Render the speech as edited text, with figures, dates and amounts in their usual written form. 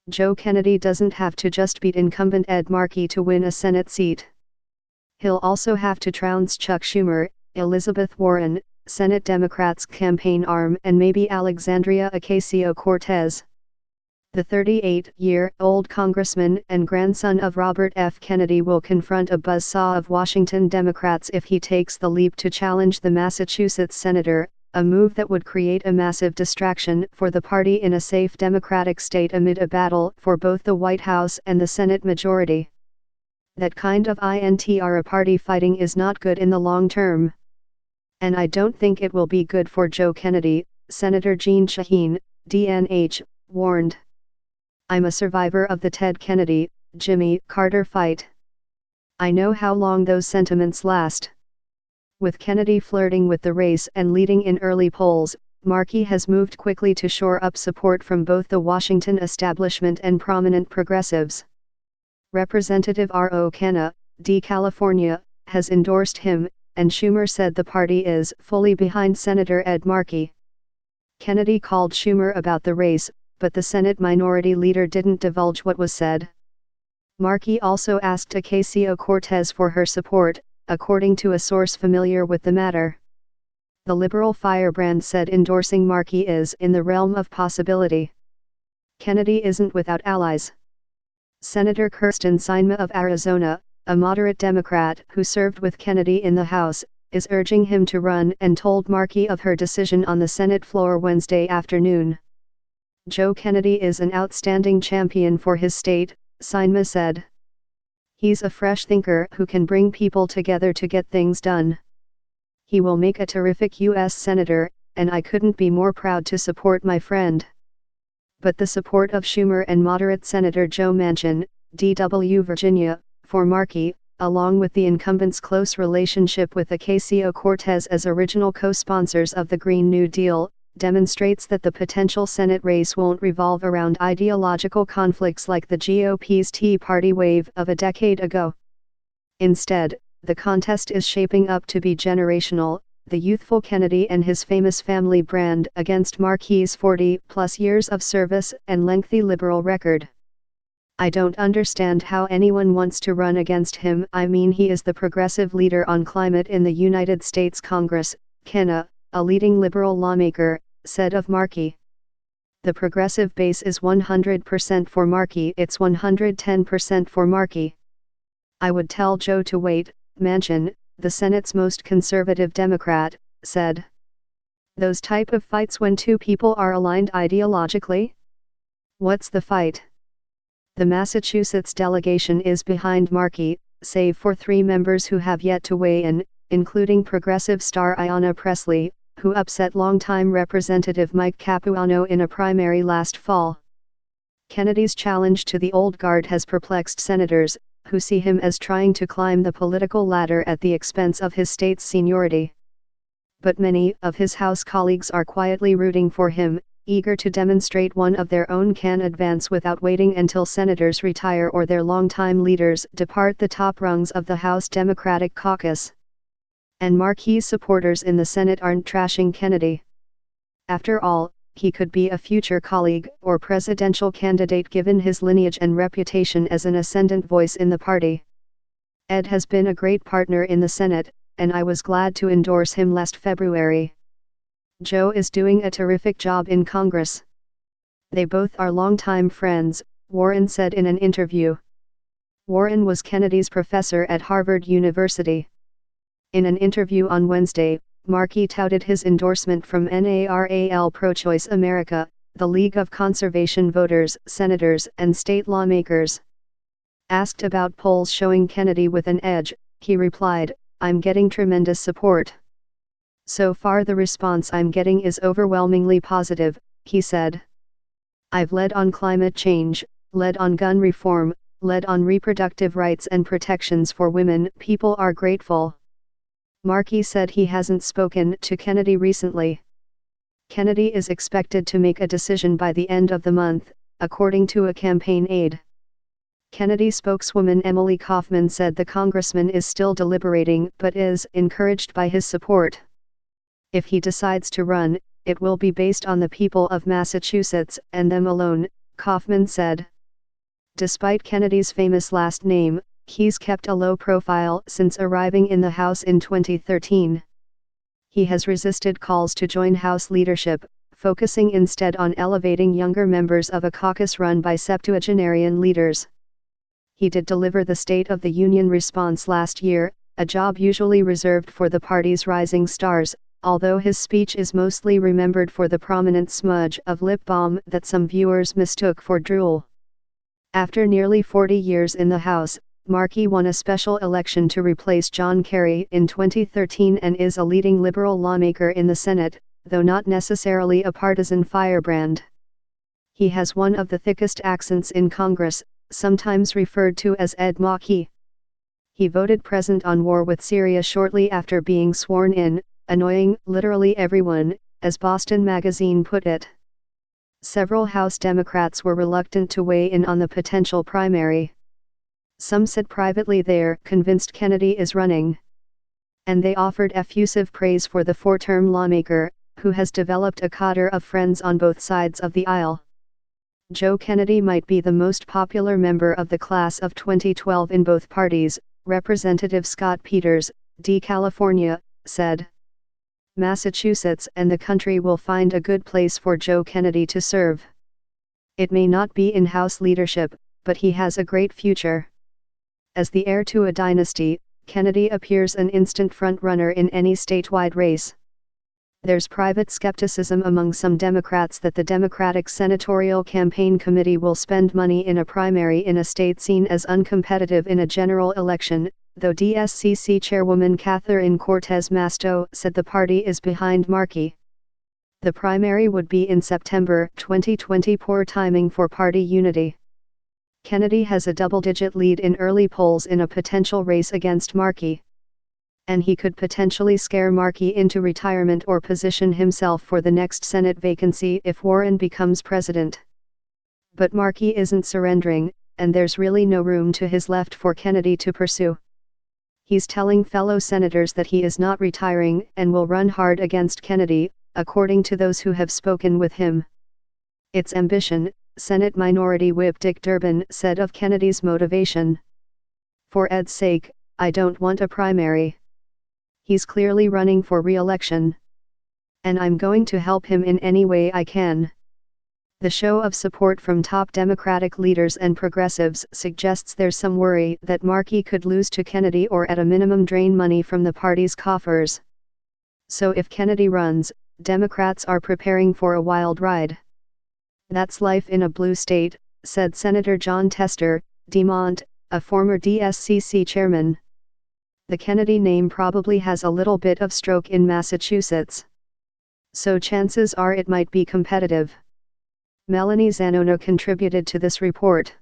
Joe Kennedy doesn't have to just beat incumbent Ed Markey to win a Senate seat. He'll also have to trounce Chuck Schumer, Elizabeth Warren, Senate Democrats' campaign arm, and maybe Alexandria Ocasio-Cortez. The 38-year-old congressman and grandson of Robert F. Kennedy will confront a buzzsaw of Washington Democrats if he takes the leap to challenge the Massachusetts senator, a move that would create a massive distraction for the party in a safe Democratic state amid a battle for both the White House and the Senate majority. That kind of INTR party fighting is not good in the long term. And I don't think it will be good for Joe Kennedy, Senator Jeanne Shaheen, DNH, warned. I'm a survivor of the Ted Kennedy, Jimmy Carter fight. I know how long those sentiments last. With Kennedy flirting with the race and leading in early polls, Markey has moved quickly to shore up support from both the Washington establishment and prominent progressives. Representative R.O. Khanna, D. California, has endorsed him, and Schumer said the party is fully behind Senator Ed Markey. Kennedy called Schumer about the race, but the Senate Minority Leader didn't divulge what was said. Markey also asked Ocasio-Cortez for her support, according to a source familiar with the matter. The liberal firebrand said endorsing Markey is in the realm of possibility. Kennedy isn't without allies. Senator Kyrsten Sinema of Arizona, a moderate Democrat who served with Kennedy in the House, is urging him to run and told Markey of her decision on the Senate floor Wednesday afternoon. Joe Kennedy is an outstanding champion for his state, Sinema said. He's a fresh thinker who can bring people together to get things done. He will make a terrific U.S. Senator, and I couldn't be more proud to support my friend. But the support of Schumer and moderate Senator Joe Manchin, D.W. Virginia, for Markey, along with the incumbent's close relationship with Ocasio-Cortez as original co-sponsors of the Green New Deal, demonstrates that the potential Senate race won't revolve around ideological conflicts like the GOP's Tea Party wave of a decade ago. Instead, the contest is shaping up to be generational, the youthful Kennedy and his famous family brand against Markey's 40-plus years of service and lengthy liberal record. I don't understand how anyone wants to run against him. I mean, he is the progressive leader on climate in the United States Congress, Khanna, a leading liberal lawmaker, said of Markey. The progressive base is 100% for Markey. It's 110% for Markey. I would tell Joe to wait, Manchin, the Senate's most conservative Democrat, said. Those type of fights when two people are aligned ideologically? What's the fight? The Massachusetts delegation is behind Markey, save for 3 members who have yet to weigh in, including progressive star Ayanna Pressley, who upset longtime Representative Mike Capuano in a primary last fall. Kennedy's challenge to the old guard has perplexed senators, who see him as trying to climb the political ladder at the expense of his state's seniority. But many of his House colleagues are quietly rooting for him, eager to demonstrate one of their own can advance without waiting until senators retire or their longtime leaders depart the top rungs of the House Democratic caucus. And Markey's supporters in the Senate aren't trashing Kennedy. After all, he could be a future colleague or presidential candidate given his lineage and reputation as an ascendant voice in the party. Ed has been a great partner in the Senate, and I was glad to endorse him last February. Joe is doing a terrific job in Congress. They both are longtime friends, Warren said in an interview. Warren was Kennedy's professor at Harvard University. In an interview on Wednesday, Markey touted his endorsement from NARAL Pro-Choice America, the League of Conservation Voters, senators, and state lawmakers. Asked about polls showing Kennedy with an edge, he replied, "I'm getting tremendous support. So far the response I'm getting is overwhelmingly positive," he said. "I've led on climate change, led on gun reform, led on reproductive rights and protections for women. People are grateful." Markey said he hasn't spoken to Kennedy recently. Kennedy is expected to make a decision by the end of the month, according to a campaign aide. Kennedy spokeswoman Emily Kaufman said the congressman is still deliberating but is encouraged by his support. If he decides to run, it will be based on the people of Massachusetts and them alone, Kaufman said. Despite Kennedy's famous last name, he's kept a low profile since arriving in the House in 2013. He has resisted calls to join House leadership, focusing instead on elevating younger members of a caucus run by septuagenarian leaders. He did deliver the State of the Union response last year, a job usually reserved for the party's rising stars, although his speech is mostly remembered for the prominent smudge of lip balm that some viewers mistook for drool. After nearly 40 years in the House, Markey won a special election to replace John Kerry in 2013 and is a leading liberal lawmaker in the Senate, though not necessarily a partisan firebrand. He has one of the thickest accents in Congress, sometimes referred to as Ed Markey. He voted present on war with Syria shortly after being sworn in, annoying literally everyone, as Boston Magazine put it. Several House Democrats were reluctant to weigh in on the potential primary. Some said privately they're convinced Kennedy is running. And they offered effusive praise for the four-term lawmaker, who has developed a cadre of friends on both sides of the aisle. Joe Kennedy might be the most popular member of the class of 2012 in both parties, Representative Scott Peters, D. California, said. Massachusetts and the country will find a good place for Joe Kennedy to serve. It may not be in House leadership, but he has a great future. As the heir to a dynasty, Kennedy appears an instant front-runner in any statewide race. There's private skepticism among some Democrats that the Democratic Senatorial Campaign Committee will spend money in a primary in a state seen as uncompetitive in a general election, though DSCC Chairwoman Catherine Cortez Masto said the party is behind Markey. The primary would be in September 2020, poor timing for party unity. Kennedy has a double-digit lead in early polls in a potential race against Markey. And he could potentially scare Markey into retirement or position himself for the next Senate vacancy if Warren becomes president. But Markey isn't surrendering, and there's really no room to his left for Kennedy to pursue. He's telling fellow senators that he is not retiring and will run hard against Kennedy, according to those who have spoken with him. It's ambition, Senate Minority Whip Dick Durbin said of Kennedy's motivation. For Ed's sake, I don't want a primary. He's clearly running for re-election. And I'm going to help him in any way I can. The show of support from top Democratic leaders and progressives suggests there's some worry that Markey could lose to Kennedy or at a minimum drain money from the party's coffers. So if Kennedy runs, Democrats are preparing for a wild ride. That's life in a blue state, said Senator John Tester, Demont, a former DSCC chairman. The Kennedy name probably has a little bit of stroke in Massachusetts. So chances are it might be competitive. Melanie Zanono contributed to this report.